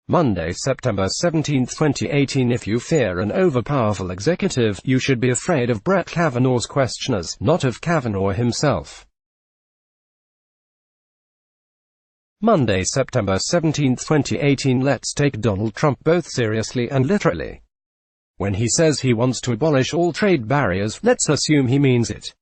Monday, September 17, 2018. If you fear an overpowerful executive, you should be afraid of Brett Kavanaugh's questioners, not of Kavanaugh himself. Monday, September 17, 2018. Let's take Donald Trump both seriously and literally. When he says he wants to abolish all trade barriers, let's assume he means it.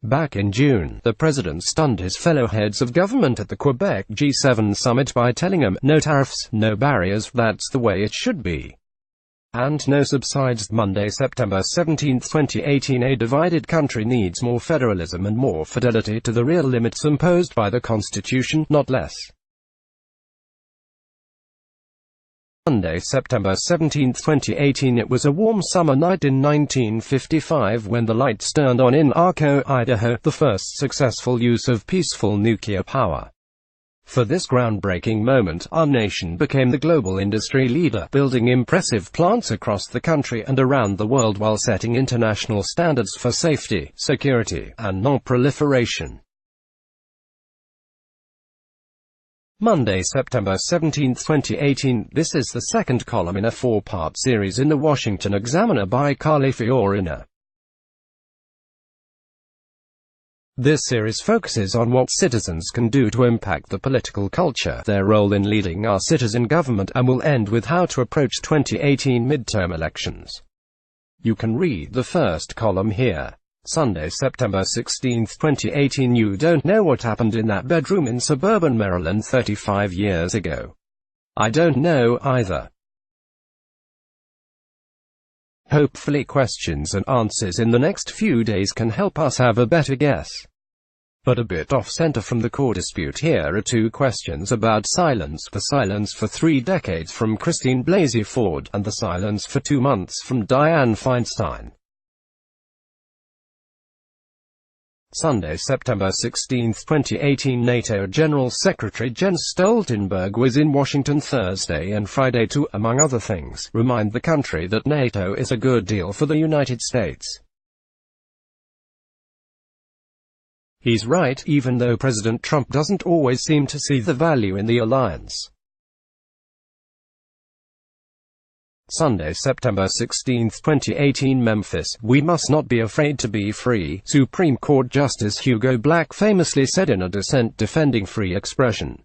Back in June, the president stunned his fellow heads of government at the Quebec G7 summit by telling them, no tariffs, no barriers, that's the way it should be. And no subsides. Monday, September 17, 2018. A divided country needs more federalism and more fidelity to the real limits imposed by the Constitution, not less. Monday, September 17, 2018. It was a warm summer night in 1955 when the lights turned on in Arco, Idaho, the first successful use of peaceful nuclear power. For this groundbreaking moment, our nation became the global industry leader, building impressive plants across the country and around the world while setting international standards for safety, security, and non-proliferation. Monday, September 17, 2018. This is the second column in a four-part series in the Washington Examiner by Carly Fiorina. This series focuses on what citizens can do to impact the political culture, their role in leading our citizen government, and will end with how to approach 2018 midterm elections. You can read the first column here. Sunday, September 16, 2018. You don't know what happened in that bedroom in suburban Maryland 35 years ago. I don't know either. Hopefully questions and answers in the next few days can help us have a better guess. But a bit off-center from the core dispute, here are two questions about silence: the silence for 3 decades from Christine Blasey Ford, and the silence for 2 months from Dianne Feinstein. Sunday, September 16, 2018. NATO General Secretary Jens Stoltenberg was in Washington Thursday and Friday to, among other things, remind the country that NATO is a good deal for the United States. He's right, even though President Trump doesn't always seem to see the value in the alliance. Sunday, September 16, 2018. Memphis, we must not be afraid to be free, Supreme Court Justice Hugo Black famously said in a dissent defending free expression.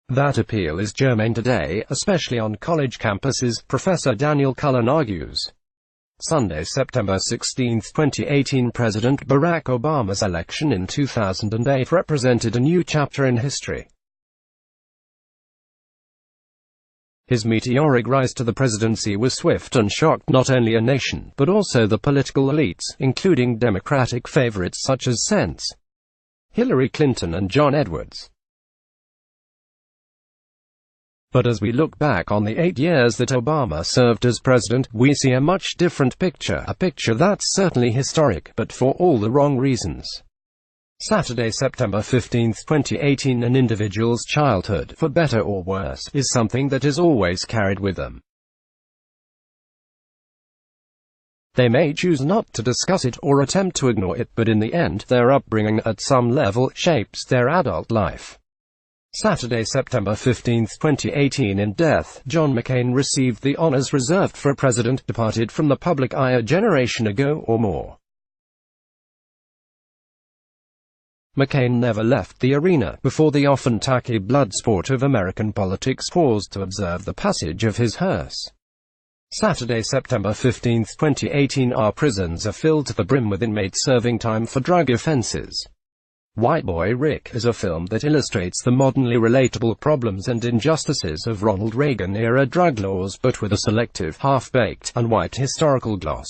That appeal is germane today, especially on college campuses, Professor Daniel Cullen argues. Sunday, September 16, 2018. President Barack Obama's election in 2008 represented a new chapter in history. His meteoric rise to the presidency was swift and shocked not only a nation, but also the political elites, including Democratic favorites such as Sens. Hillary Clinton and John Edwards. But as we look back on the 8 years that Obama served as president, we see a much different picture, a picture that's certainly historic, but for all the wrong reasons. Saturday, September 15, 2018. An individual's childhood, for better or worse, is something that is always carried with them. They may choose not to discuss it or attempt to ignore it, but in the end, their upbringing, at some level, shapes their adult life. Saturday, September 15, 2018. In death, John McCain received the honors reserved for a president, departed from the public eye a generation ago or more. McCain never left the arena, before the often tacky blood sport of American politics paused to observe the passage of his hearse. Saturday, September 15, 2018. Our prisons are filled to the brim with inmates serving time for drug offenses. White Boy Rick is a film that illustrates the modernly relatable problems and injustices of Ronald Reagan-era drug laws, but with a selective, half-baked, and white historical gloss.